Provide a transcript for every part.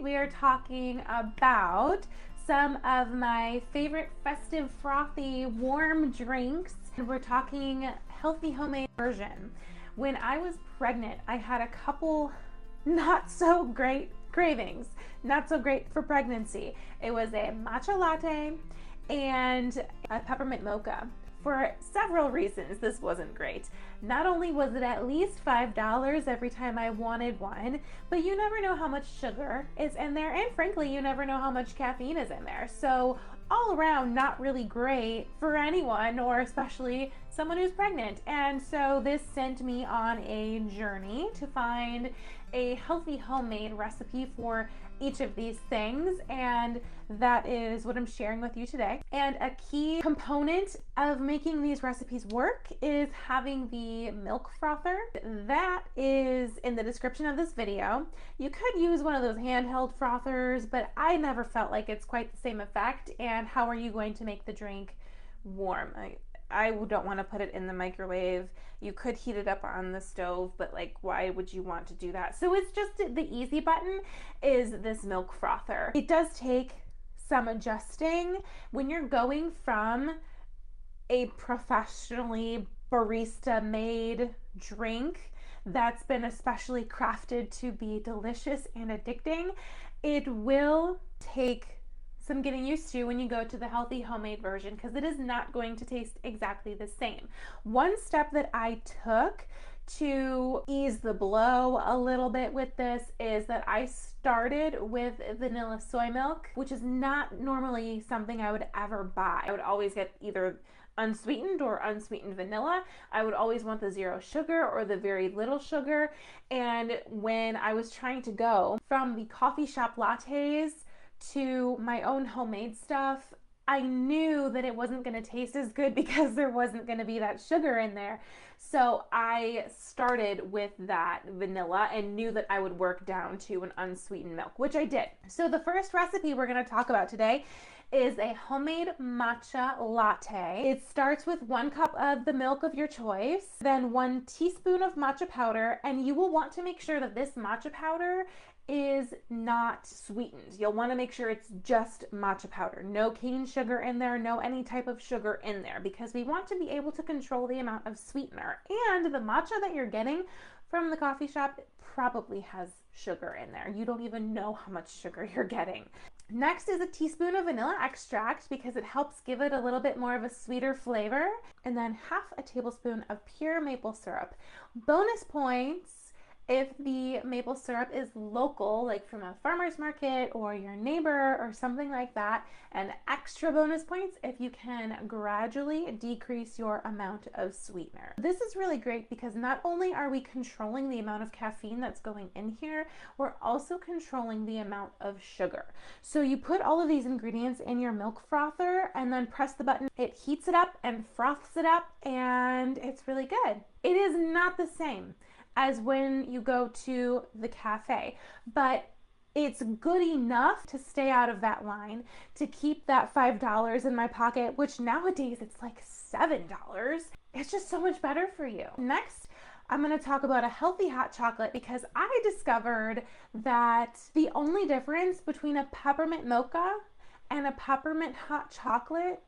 We are talking about some of my favorite festive frothy warm drinks, and we're talking healthy homemade version. When I was pregnant, I had a couple not so great cravings, not so great for pregnancy. It was a matcha latte and a peppermint mocha. For several reasons, this wasn't great. Not only was it at least $5 every time I wanted one, but you never know how much sugar is in there, and frankly, you never know how much caffeine is in there. So all around, not really great for anyone, or especially someone who's pregnant. And so this sent me on a journey to find a healthy homemade recipe for each of these things, and that is what I'm sharing with you today. And a key component of making these recipes work is having the milk frother. That is in the description of this video. You could use one of those handheld frothers, but I never felt like it's quite the same effect. And how are you going to make the drink warm? I don't want to put it in the microwave. You could heat it up on the stove, but like, why would you want to do that? So it's just the easy button is this milk frother. It does take some adjusting when you're going from a professionally barista made drink that's been especially crafted to be delicious and addicting. It will take some getting used to when you go to the healthy homemade version, because it is not going to taste exactly the same. One step that I took to ease the blow a little bit with this is that I started with vanilla soy milk, which is not normally something I would ever buy. I would always get either unsweetened or unsweetened vanilla. I would always want the zero sugar or the very little sugar. And when I was trying to go from the coffee shop lattes to my own homemade stuff, I knew that it wasn't going to taste as good because there wasn't going to be that sugar in there. So I started with that vanilla and knew that I would work down to an unsweetened milk, which I did. So the first recipe we're going to talk about today is a homemade matcha latte. It starts with 1 cup of the milk of your choice, then 1 teaspoon of matcha powder, and you will want to make sure that this matcha powder is not sweetened. You'll want to make sure it's just matcha powder. No cane sugar in there, no any type of sugar in there, because we want to be able to control the amount of sweetener. And the matcha that you're getting from the coffee shop probably has sugar in there. You don't even know how much sugar you're getting. Next is a teaspoon of vanilla extract because it helps give it a little bit more of a sweeter flavor. And then half a tablespoon of pure maple syrup. Bonus points if the maple syrup is local, like from a farmer's market or your neighbor or something like that, and extra bonus points if you can gradually decrease your amount of sweetener. This is really great because not only are we controlling the amount of caffeine that's going in here, we're also controlling the amount of sugar. So you put all of these ingredients in your milk frother and then press the button. It heats it up and froths it up, and it's really good. It is not the same as when you go to the cafe, but it's good enough to stay out of that line, to keep that $5 in my pocket, which nowadays it's like $7. It's just so much better for you. Next, I'm going to talk about a healthy hot chocolate because I discovered that the only difference between a peppermint mocha and a peppermint hot chocolate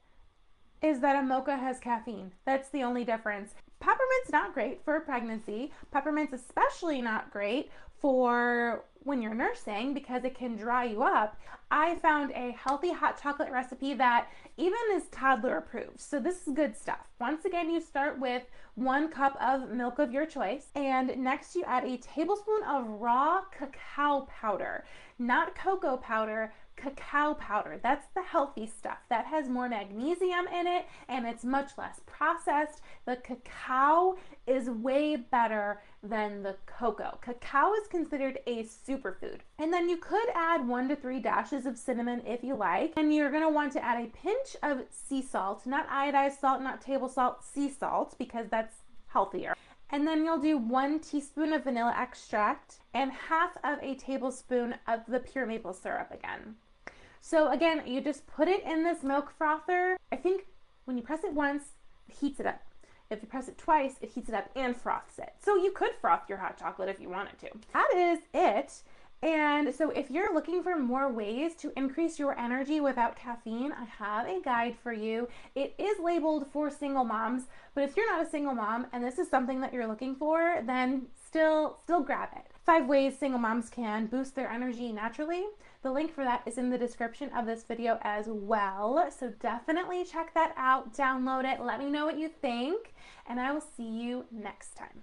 is that a mocha has caffeine. That's the only difference. Peppermint's not great for pregnancy. Peppermint's especially not great for when you're nursing because it can dry you up. I found a healthy hot chocolate recipe that even is toddler approved. So this is good stuff. Once again, you start with 1 cup of milk of your choice, and next you add a tablespoon of raw cacao powder, not cocoa powder, cacao powder. That's the healthy stuff. That has more magnesium in it and it's much less processed. The cacao is way better than the cocoa. Cacao is considered a superfood. And then you could add 1 to 3 dashes of cinnamon if you like. And you're going to want to add a pinch of sea salt, not iodized salt, not table salt, sea salt, because that's healthier. And then you'll do 1 teaspoon of vanilla extract and half of a tablespoon of the pure maple syrup again. So again, you just put it in this milk frother. I think when you press it once, it heats it up. If you press it twice, it heats it up and froths it. So you could froth your hot chocolate if you wanted to. That is it. And so if you're looking for more ways to increase your energy without caffeine, I have a guide for you. It is labeled for single moms, but if you're not a single mom and this is something that you're looking for, then still grab it. 5 ways single moms can boost their energy naturally. The link for that is in the description of this video as well. So definitely check that out, download it, let me know what you think, and I will see you next time.